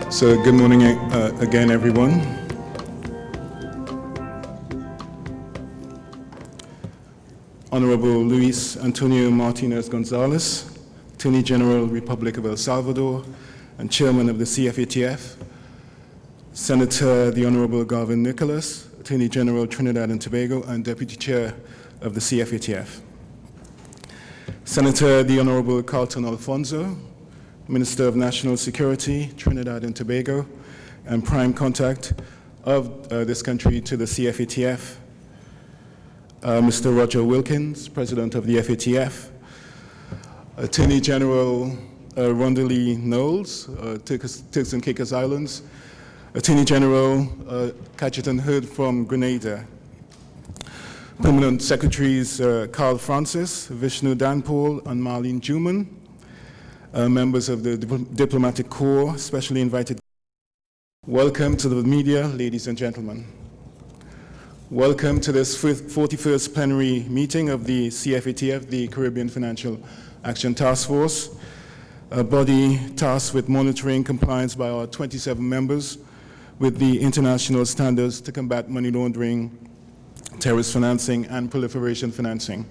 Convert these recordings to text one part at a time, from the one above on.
So good morning again, everyone. Honorable Luis Antonio Martinez Gonzalez, Attorney General, Republic of El Salvador, and Chairman of the CFATF. Senator the Honorable Garvin Nicholas, Attorney General, Trinidad and Tobago, and Deputy Chair of the CFATF. Senator the Honorable Carlton Alfonso, Minister of National Security, Trinidad and Tobago, and prime contact of this country to the CFATF. Mr. Roger Wilkins, President of the FATF. Attorney General Rondalee Knowles, Turks and Caicos Islands. Attorney General Cajetan Hood from Grenada. Permanent Secretaries Carl Francis, Vishnu Danpol, and Marlene Juman. Members of the Diplomatic Corps, specially invited. Welcome to the media, ladies and gentlemen. Welcome to this 41st plenary meeting of the CFATF, the Caribbean Financial Action Task Force, a body tasked with monitoring compliance by our 27 members with the international standards to combat money laundering, terrorist financing, and proliferation financing.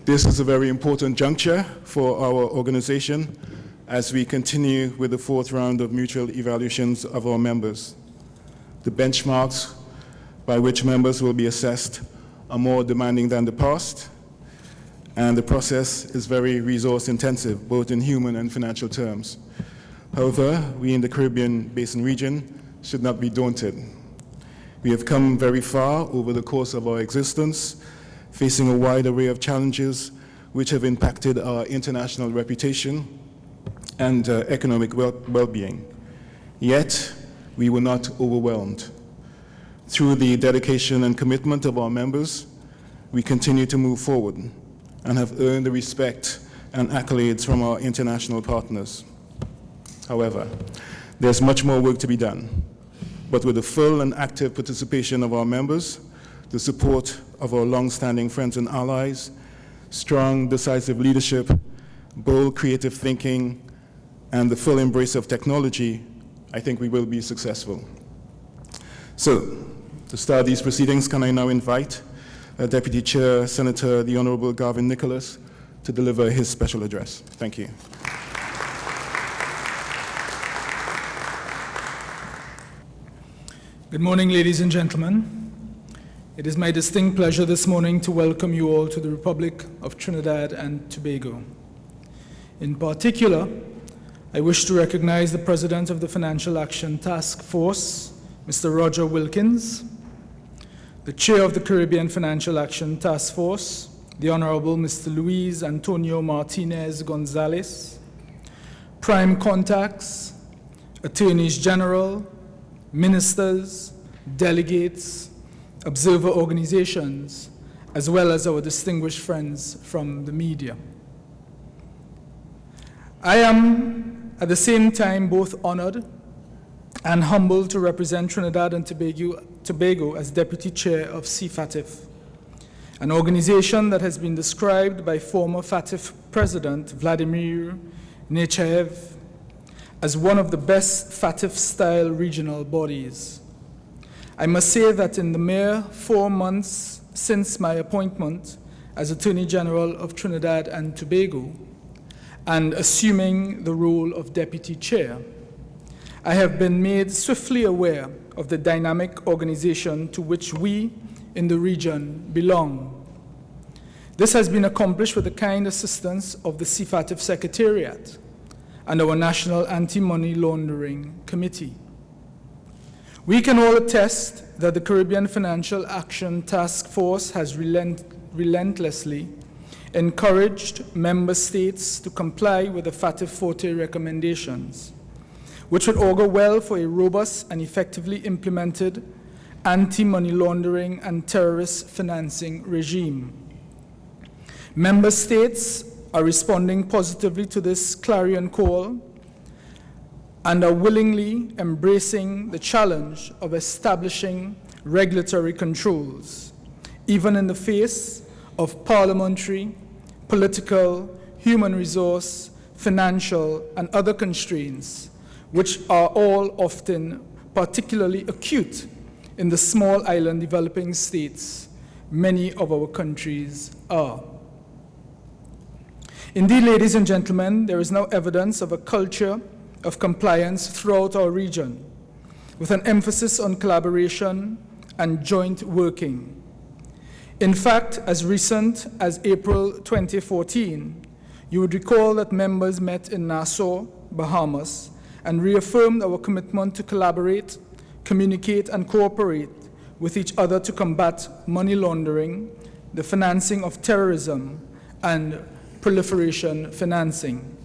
This is a very important juncture for our organization as we continue with the fourth round of mutual evaluations of our members. The benchmarks by which members will be assessed are more demanding than the past, and the process is very resource intensive, both in human and financial terms. However, we in the Caribbean Basin region should not be daunted. We have come very far over the course of our existence, facing a wide array of challenges which have impacted our international reputation and economic well-being. Yet, we were not overwhelmed. Through the dedication and commitment of our members, we continue to move forward and have earned the respect and accolades from our international partners. However, there's much more work to be done, but with the full and active participation of our members, the support of our long-standing friends and allies, strong, decisive leadership, bold, creative thinking, and the full embrace of technology, I think we will be successful. So, to start these proceedings, can I now invite Deputy Chair, Senator the Honorable Garvin Nicholas, to deliver his special address. Thank you. Good morning, ladies and gentlemen. It is my distinct pleasure this morning to welcome you all to the Republic of Trinidad and Tobago. In particular, I wish to recognize the President of the Financial Action Task Force, Mr. Roger Wilkins, the Chair of the Caribbean Financial Action Task Force, the Honorable Mr. Luis Antonio Martinez Gonzalez, prime contacts, attorneys general, ministers, delegates, observer organizations, as well as our distinguished friends from the media. I am, at the same time, both honored and humbled to represent Trinidad and Tobago as Deputy Chair of CFATF, an organization that has been described by former FATF President Vladimir Nechayev as one of the best FATF-style regional bodies. I must say that in the mere 4 months since my appointment as Attorney General of Trinidad and Tobago, and assuming the role of Deputy Chair, I have been made swiftly aware of the dynamic organization to which we in the region belong. This has been accomplished with the kind assistance of the CFATF Secretariat and our National Anti-Money Laundering Committee. We can all attest that the Caribbean Financial Action Task Force has relentlessly encouraged member states to comply with the FATF Forte recommendations, which would augur well for a robust and effectively implemented anti-money laundering and terrorist financing regime. Member states are responding positively to this clarion call and are willingly embracing the challenge of establishing regulatory controls, even in the face of parliamentary, political, human resource, financial, and other constraints, which are all often particularly acute in the small island developing states many of our countries are. Indeed, ladies and gentlemen, there is now evidence of a culture of compliance throughout our region, with an emphasis on collaboration and joint working. In fact, as recent as April 2014, you would recall that members met in Nassau, Bahamas, and reaffirmed our commitment to collaborate, communicate, and cooperate with each other to combat money laundering, the financing of terrorism, and proliferation financing.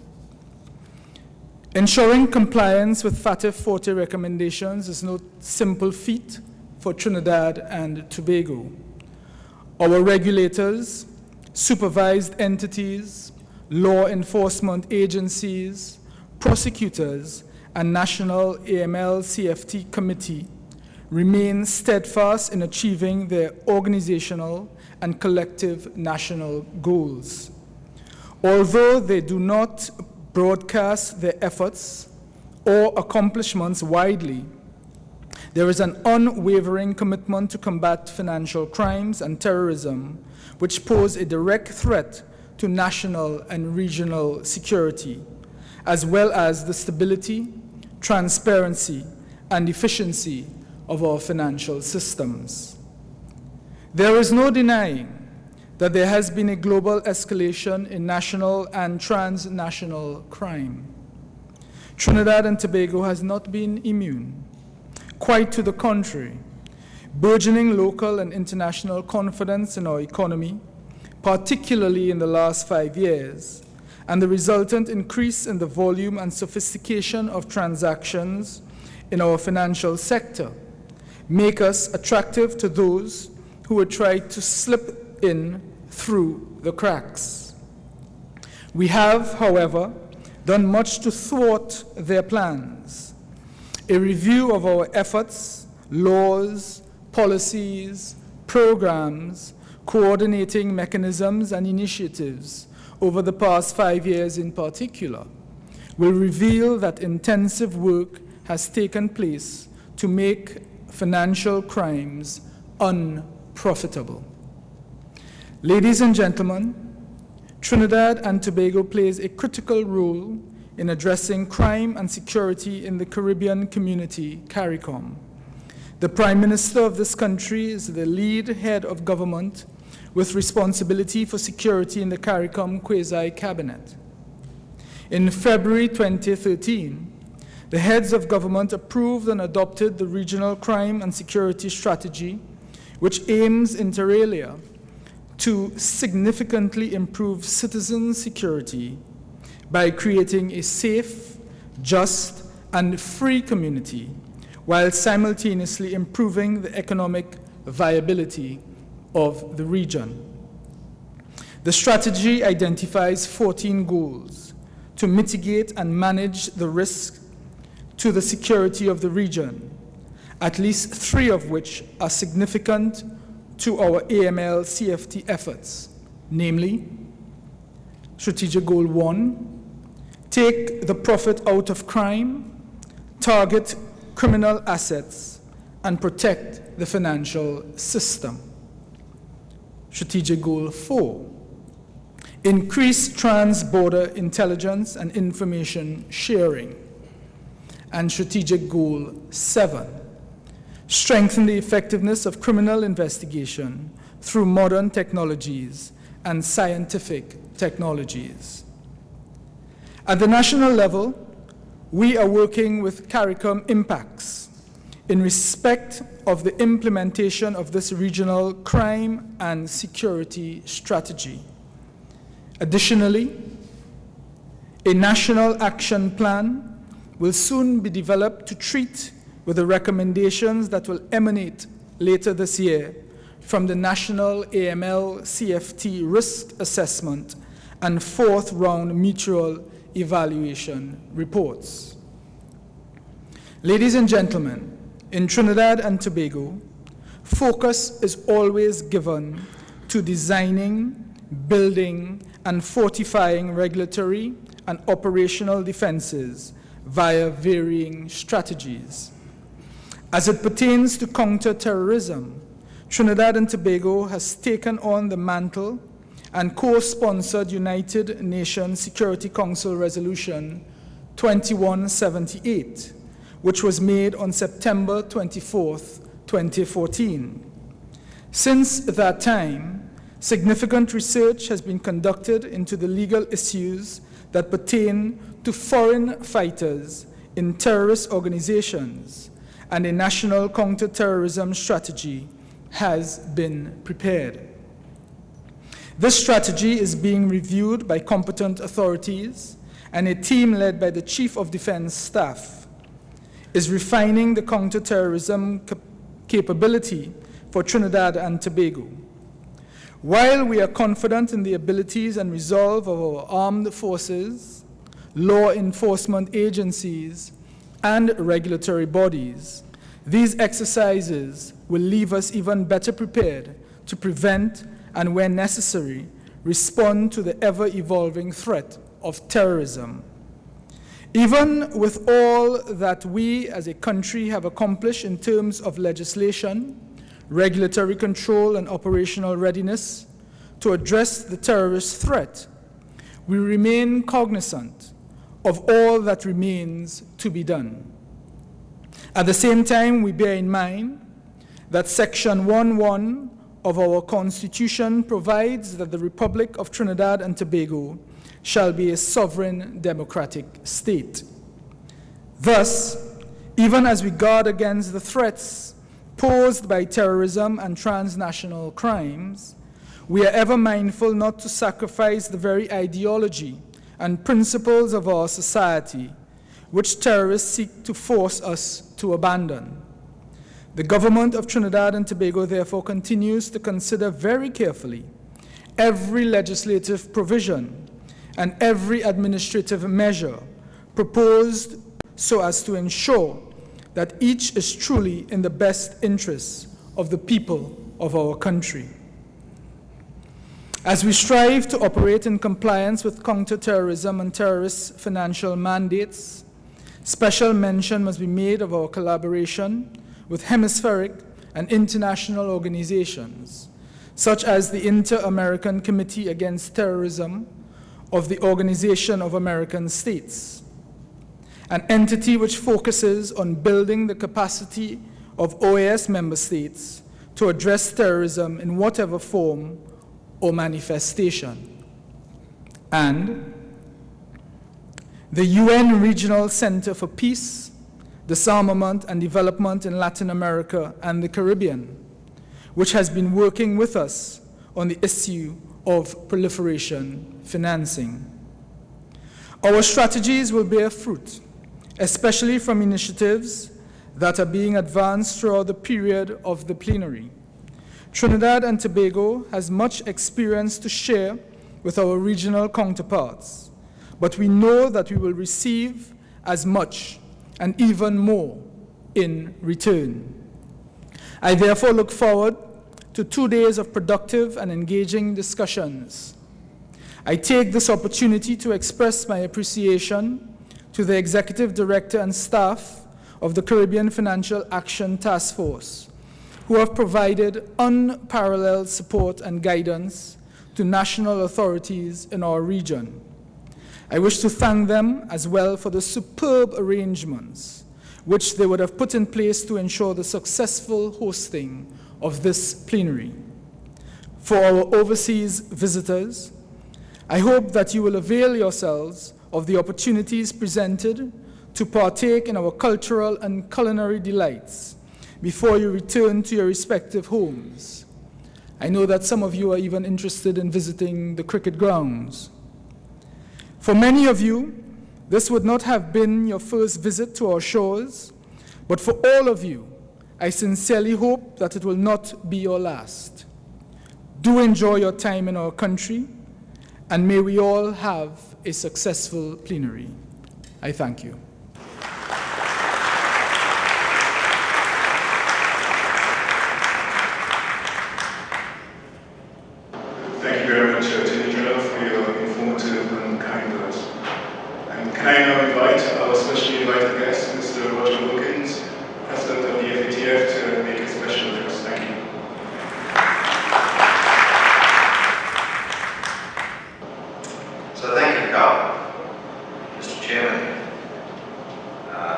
Ensuring compliance with FATF 40 recommendations is no simple feat for Trinidad and Tobago. Our regulators, supervised entities, law enforcement agencies, prosecutors, and National AML-CFT Committee remain steadfast in achieving their organizational and collective national goals. Although they do not broadcast their efforts or accomplishments widely, there is an unwavering commitment to combat financial crimes and terrorism, which pose a direct threat to national and regional security, as well as the stability, transparency, and efficiency of our financial systems. There is no denying that there has been a global escalation in national and transnational crime. Trinidad and Tobago has not been immune. Quite to the contrary, burgeoning local and international confidence in our economy, particularly in the last 5 years, and the resultant increase in the volume and sophistication of transactions in our financial sector make us attractive to those who would try to slip in through the cracks. We have, however, done much to thwart their plans. A review of our efforts, laws, policies, programs, coordinating mechanisms and initiatives over the past 5 years in particular will reveal that intensive work has taken place to make financial crimes unprofitable. Ladies and gentlemen, Trinidad and Tobago plays a critical role in addressing crime and security in the Caribbean community, CARICOM. The Prime Minister of this country is the lead head of government with responsibility for security in the CARICOM quasi-cabinet. In February 2013, the heads of government approved and adopted the Regional Crime and Security Strategy, which aims inter alia to significantly improve citizen security by creating a safe, just, and free community, while simultaneously improving the economic viability of the region. The strategy identifies 14 goals to mitigate and manage the risk to the security of the region, at least 3 of which are significant to our AML-CFT efforts, namely, Strategic Goal 1, take the profit out of crime, target criminal assets, and protect the financial system. Strategic Goal 4, increase trans-border intelligence and information sharing. And Strategic Goal 7, strengthen the effectiveness of criminal investigation through modern technologies and scientific technologies. At the national level, we are working with CARICOM Impacts in respect of the implementation of this regional crime and security strategy. Additionally, a national action plan will soon be developed to treat with the recommendations that will emanate later this year from the National AML-CFT Risk Assessment and 4th round mutual evaluation reports. Ladies and gentlemen, in Trinidad and Tobago, focus is always given to designing, building, and fortifying regulatory and operational defenses via varying strategies. As it pertains to counter-terrorism, Trinidad and Tobago has taken on the mantle and co-sponsored United Nations Security Council Resolution 2178, which was made on September 24, 2014. Since that time, significant research has been conducted into the legal issues that pertain to foreign fighters in terrorist organizations, and a national counter-terrorism strategy has been prepared. This strategy is being reviewed by competent authorities, and a team led by the Chief of Defense Staff is refining the counter-terrorism capability for Trinidad and Tobago. While we are confident in the abilities and resolve of our armed forces, law enforcement agencies, and regulatory bodies, these exercises will leave us even better prepared to prevent and, when necessary, respond to the ever-evolving threat of terrorism. Even with all that we as a country have accomplished in terms of legislation, regulatory control, and operational readiness to address the terrorist threat, we remain cognizant of all that remains to be done. At the same time, we bear in mind that Section 1.1 of our Constitution provides that the Republic of Trinidad and Tobago shall be a sovereign democratic state. Thus, even as we guard against the threats posed by terrorism and transnational crimes, we are ever mindful not to sacrifice the very ideology and principles of our society, which terrorists seek to force us to abandon. The government of Trinidad and Tobago therefore continues to consider very carefully every legislative provision and every administrative measure proposed so as to ensure that each is truly in the best interests of the people of our country. As we strive to operate in compliance with counter-terrorism and terrorist financial mandates, special mention must be made of our collaboration with hemispheric and international organizations, such as the Inter-American Committee Against Terrorism of the Organization of American States, an entity which focuses on building the capacity of OAS member states to address terrorism in whatever form or manifestation, and the UN Regional Center for Peace, Disarmament, and Development in Latin America and the Caribbean, which has been working with us on the issue of proliferation financing. Our strategies will bear fruit, especially from initiatives that are being advanced throughout the period of the plenary. Trinidad and Tobago has much experience to share with our regional counterparts, but we know that we will receive as much and even more in return. I therefore look forward to 2 days of productive and engaging discussions. I take this opportunity to express my appreciation to the Executive Director and staff of the Caribbean Financial Action Task Force, who have provided unparalleled support and guidance to national authorities in our region. I wish to thank them as well for the superb arrangements which they would have put in place to ensure the successful hosting of this plenary. For our overseas visitors, I hope that you will avail yourselves of the opportunities presented to partake in our cultural and culinary delights before you return to your respective homes. I know that some of you are even interested in visiting the cricket grounds. For many of you, this would not have been your first visit to our shores, but for all of you, I sincerely hope that it will not be your last. Do enjoy your time in our country, and may we all have a successful plenary. I thank you. Thank you very much, Attorney General, for your informative and kind words. And can I now invite our special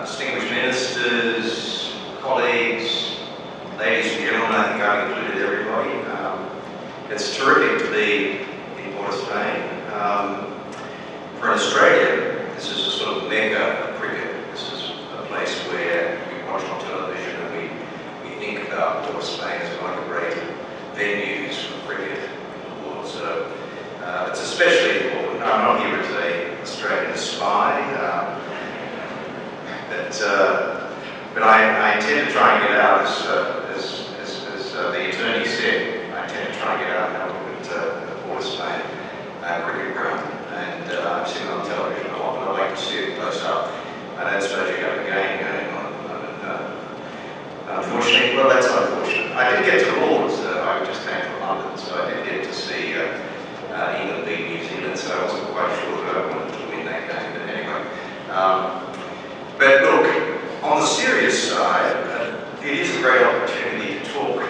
distinguished ministers, colleagues, ladies and gentlemen, I think I've included everybody. It's terrific to be in Port of Spain. For an Australian, this is a sort of mecca of cricket. This is a place where we watch on television and we think about Port of Spain as one of the great venues for cricket in the world. So it's especially important. I'm not here as an Australian spy, but I intend to try and get out, as the attorney said, I intend to try and get out and have a look at the Port of Spain cricket ground. And I've seen it on television a lot, and I'd like to see it close up. I don't suppose you have a game going on at the moment. Unfortunately, well, that's unfortunate. I did get to Lord's. I just came from London, so I did get to see England beat New Zealand, so I wasn't quite sure that I wanted to win that game, but anyway. But look, on the serious side, it is a great opportunity to talk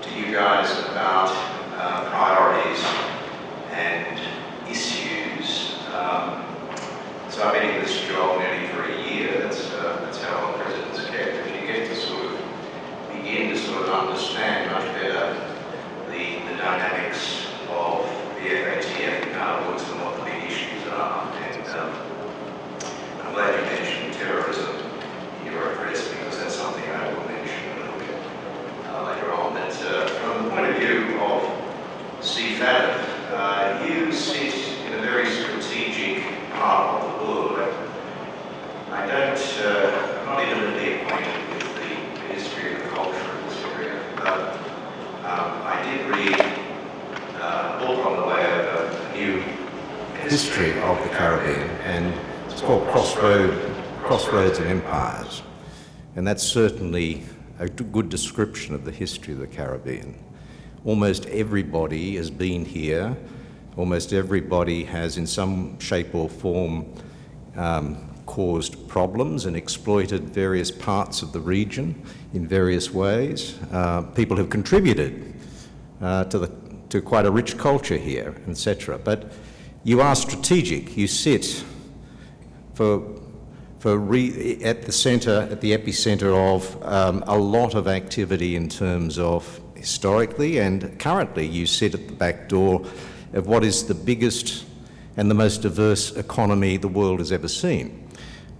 to you guys about priorities and issues. So I've been in this job nearly for a year. That's how long presidents get. If you get to sort of begin to sort of understand much better the dynamics of the FATF in other words and what the big issues are. And I'm glad you mentioned terrorism in your address, because that's something I will mention a little bit later on. But from the point of view of CFATF, you sit in a very strategic part of the world. I'm not intimately acquainted with the history of the culture of this area, but I did read a book on the way over a new history of the Caribbean, and it's called Crossroads and Empires. And that's certainly a good description of the history of the Caribbean. Almost everybody has been here. Almost everybody has, in some shape or form, caused problems and exploited various parts of the region in various ways. People have contributed to quite a rich culture here, etc. But you are strategic. You sit at the centre, at the epicenter of a lot of activity in terms of historically, and currently you sit at the back door of what is the biggest and the most diverse economy the world has ever seen.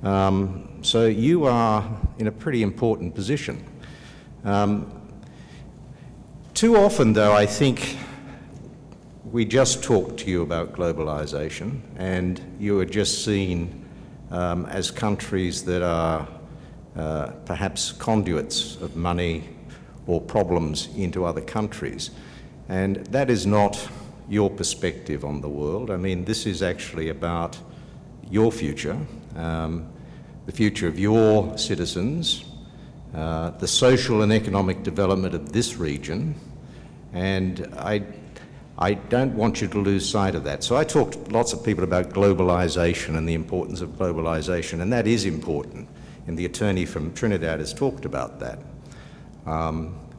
So you are in a pretty important position. Too often, though, I think we just talk to you about globalisation, and you are just seen as countries that are perhaps conduits of money or problems into other countries. And that is not your perspective on the world. I mean, this is actually about your future, the future of your citizens, the social and economic development of this region, and I don't want you to lose sight of that. So I talked to lots of people about globalisation and the importance of globalisation, and that is important, and the attorney from Trinidad has talked about that.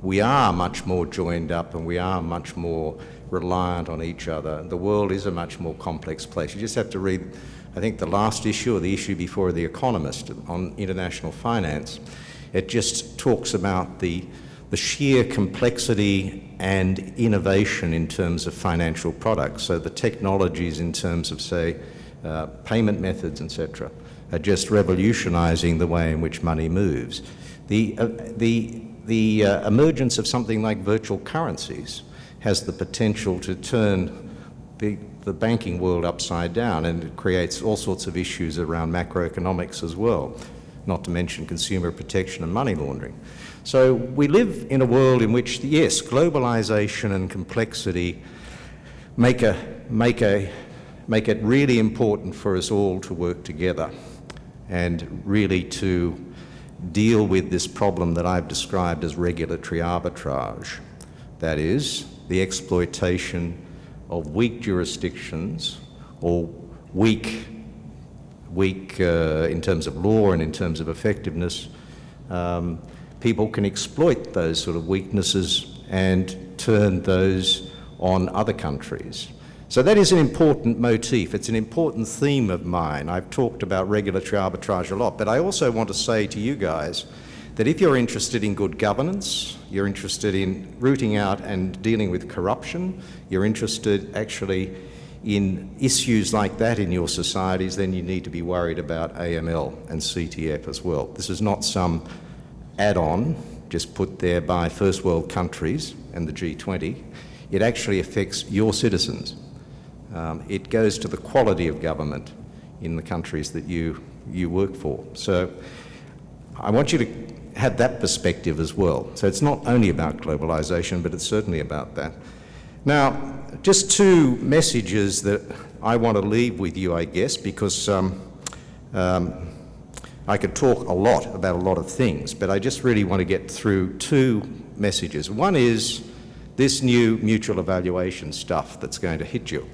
We are much more joined up, and we are much more reliant on each other. The world is a much more complex place. You just have to read, I think, the last issue or the issue before The Economist on international finance. It just talks about the sheer complexity and innovation in terms of financial products. So the technologies in terms of, say, payment methods, etc., are just revolutionising the way in which money moves. The emergence of something like virtual currencies has the potential to turn the banking world upside down, and it creates all sorts of issues around macroeconomics as well, not to mention consumer protection and money laundering. So we live in a world in which, yes, globalization and complexity make it really important for us all to work together and really to deal with this problem that I've described as regulatory arbitrage. That is, the exploitation of weak jurisdictions, or weak in terms of law and in terms of effectiveness. People can exploit those sort of weaknesses and turn those on other countries. So that is an important motif. It's an important theme of mine. I've talked about regulatory arbitrage a lot, but I also want to say to you guys that if you're interested in good governance, you're interested in rooting out and dealing with corruption, you're interested actually in issues like that in your societies, then you need to be worried about AML and CTF as well. This is not some add-on just put there by first world countries and the G20. It actually affects your citizens. It goes to the quality of government in the countries that you work for. So I want you to have that perspective as well. So it's not only about globalisation, but it's certainly about that. Now, just two messages that I want to leave with you, I guess, because I could talk a lot about a lot of things, but I just really want to get through two messages. One is this new mutual evaluation stuff that's going to hit you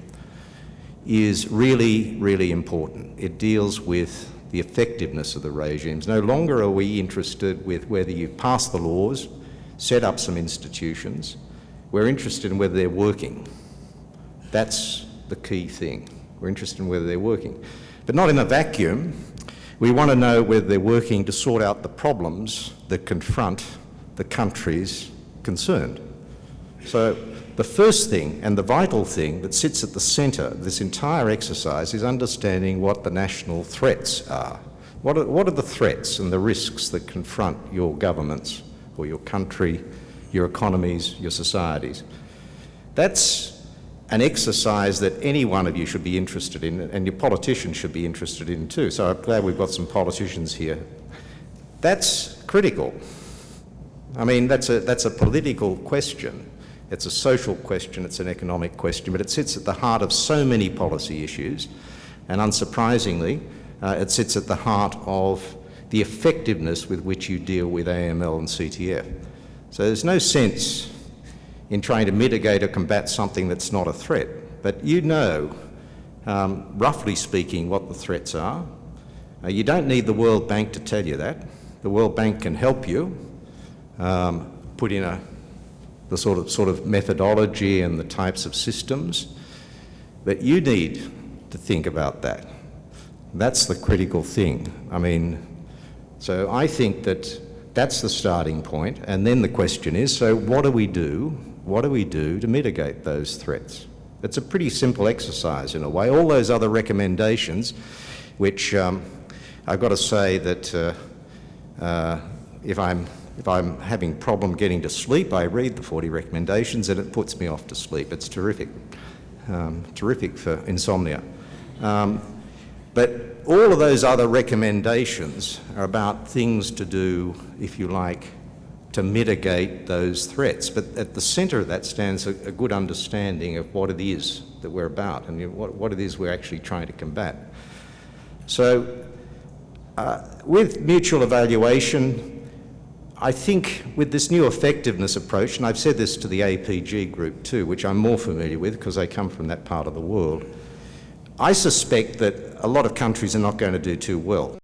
is really, really important. It deals with the effectiveness of the regimes. No longer are we interested with whether you've passed the laws, set up some institutions. We're interested in whether they're working. That's the key thing. We're interested in whether they're working. But not in a vacuum. We want to know whether they're working to sort out the problems that confront the countries concerned. So the first thing and the vital thing that sits at the centre of this entire exercise is understanding what the national threats are. What are the threats and the risks that confront your governments or your country, your economies, your societies? That's an exercise that any one of you should be interested in, and your politicians should be interested in too. So I'm glad we've got some politicians here. That's critical. I mean, that's a political question. It's a social question, it's an economic question, but it sits at the heart of so many policy issues, and unsurprisingly, it sits at the heart of the effectiveness with which you deal with AML and CTF. So there's no sense in trying to mitigate or combat something that's not a threat, but you know, roughly speaking, what the threats are. You don't need the World Bank to tell you that. The World Bank can help you put in the sort of methodology and the types of systems, but you need to think about that. That's the critical thing. I mean, so I think that that's the starting point, and then the question is, so what do we do? What do we do to mitigate those threats? It's a pretty simple exercise in a way. All those other recommendations, which I've got to say that if I'm having problem getting to sleep, I read the 40 recommendations and it puts me off to sleep. It's terrific, terrific for insomnia. But all of those other recommendations are about things to do, if you like, to mitigate those threats. But at the centre of that stands a good understanding of what it is that we're about and what it is we're actually trying to combat. So with mutual evaluation, I think with this new effectiveness approach, and I've said this to the APG group too, which I'm more familiar with because I come from that part of the world, I suspect that a lot of countries are not going to do too well.